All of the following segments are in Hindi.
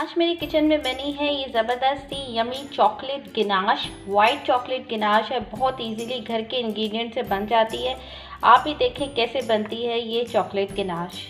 आज मेरी किचन में बनी है ये ज़बरदस्त सी यमी चॉकलेट गिनाश। वाइट चॉकलेट गिनाश है, बहुत इजीली घर के इंग्रेडिएंट से बन जाती है। आप ही देखें कैसे बनती है ये चॉकलेट गिनाश।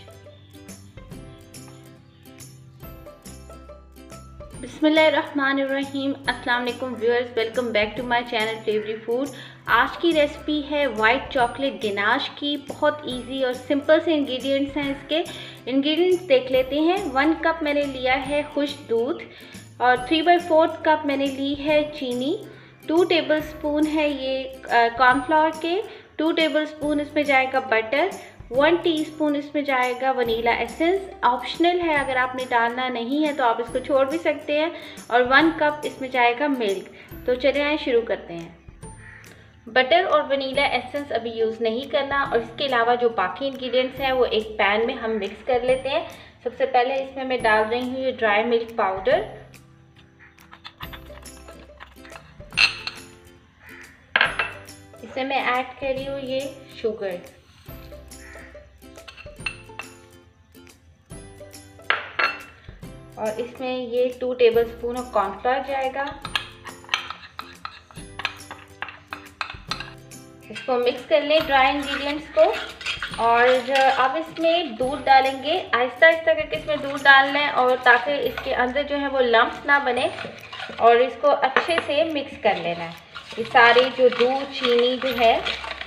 बिस्मिल्लाहिर्रहमानिर्रहीम। अस्सलाम वालेकुम viewers, welcome back to my channel Flavory Food. आज की रेसिपी है वाइट चॉकलेट गिनाश की। बहुत इजी और सिंपल से इंग्रेडिएंट्स हैं। इसके इंग्रेडिएंट्स देख लेते हैं। 1 कप मैंने लिया है खुश्क दूध और 3/4 कप मैंने ली है चीनी। 2 टेबलस्पून है ये कॉर्नफ्लावर के। 2 टेबलस्पून इसमें जाएगा बटर। 1 टीस्पून इसमें जाएगा वनीला एसेंस। ऑप्शनल है, अगर आपने डालना नहीं है तो आप इसको छोड़ भी सकते हैं। और 1 कप इसमें जाएगा मिल्क। तो चलिए आइए शुरू करते हैं। बटर और वनीला एसेंस अभी यूज़ नहीं करना, और इसके अलावा जो बाकी इंग्रेडिएंट्स हैं वो एक पैन में हम मिक्स कर लेते हैं। सबसे पहले इसमें मैं डाल रही हूँ ये ड्राई मिल्क पाउडर। इसमें मैं ऐड कर रही हूँ ये शुगर। और इसमें ये 2 टेबलस्पून ऑफ कॉर्नफ्लावर जाएगा। इसको मिक्स कर लें ड्राई इंग्रेडिएंट्स को। और अब इसमें दूध डालेंगे। आहिस्ता आहिस्ता करके इसमें दूध डालना है, और ताकि इसके अंदर जो है वो लम्प्स ना बने। और इसको अच्छे से मिक्स कर लेना है। ये सारे जो दूध चीनी जो है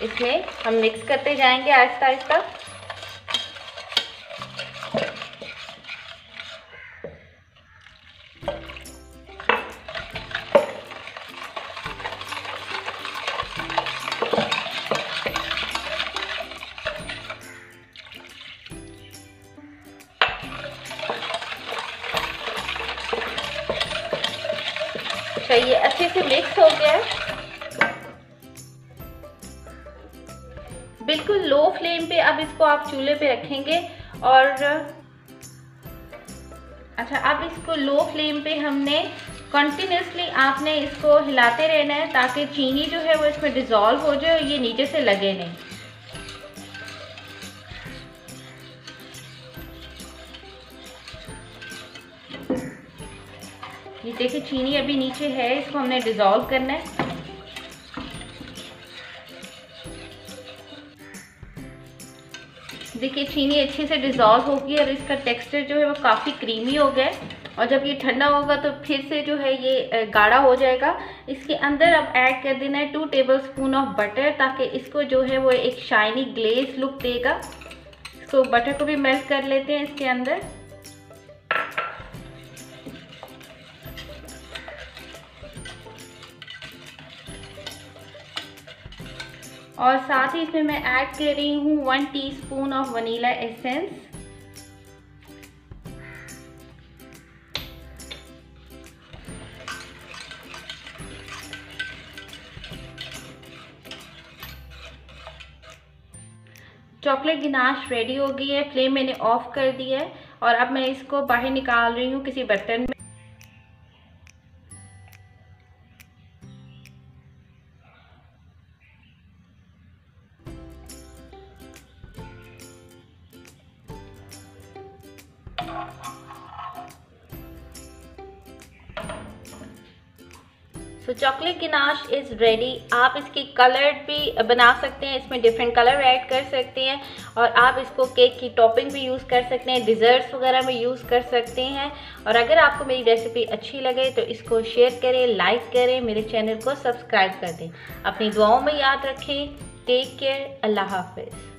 इसमें हम मिक्स करते जाएंगे आहिस्ता आहिस्ता। ये अच्छे से मिक्स हो गया है। बिल्कुल लो फ्लेम पे अब इसको आप चूल्हे पे रखेंगे। और अच्छा, अब इसको लो फ्लेम पे हमने कंटिन्यूसली आपने इसको हिलाते रहना है, ताकि चीनी जो है वो इसमें डिज़ोल्व हो जाए और ये नीचे से लगे नहीं। ये देखिए चीनी अभी नीचे है, इसको हमने डिज़ोल्व करना है। देखिए चीनी अच्छे से डिज़ोल्व हो गई और इसका टेक्सचर जो है वो काफ़ी क्रीमी हो गया है। और जब ये ठंडा होगा तो फिर से जो है ये गाढ़ा हो जाएगा। इसके अंदर अब ऐड कर देना है 2 टेबलस्पून ऑफ बटर, ताकि इसको जो है वो एक शाइनी ग्लेज लुक देगा। इसको बटर को भी मेल्ट कर लेते हैं इसके अंदर। और साथ ही इसमें मैं ऐड कर रही हूँ 1 teaspoon of vanilla essence. Chocolate ganache ready हो गई है। फ्लेम मैंने ऑफ कर दिया है और अब मैं इसको बाहर निकाल रही हूँ किसी बर्तन में। So chocolate ganache is ready. आप इसकी कलर्ड भी बना सकते हैं, इसमें डिफरेंट कलर ऐड कर सकते हैं। और आप इसको केक की टॉपिंग भी यूज़ कर सकते हैं, डिज़र्ट्स वगैरह में यूज़ कर सकते हैं। और अगर आपको मेरी रेसिपी अच्छी लगे तो इसको शेयर करें, लाइक करें, मेरे चैनल को सब्सक्राइब कर दें। अपनी दुआओं में याद रखें। Take care. अल्लाह हाफिज़।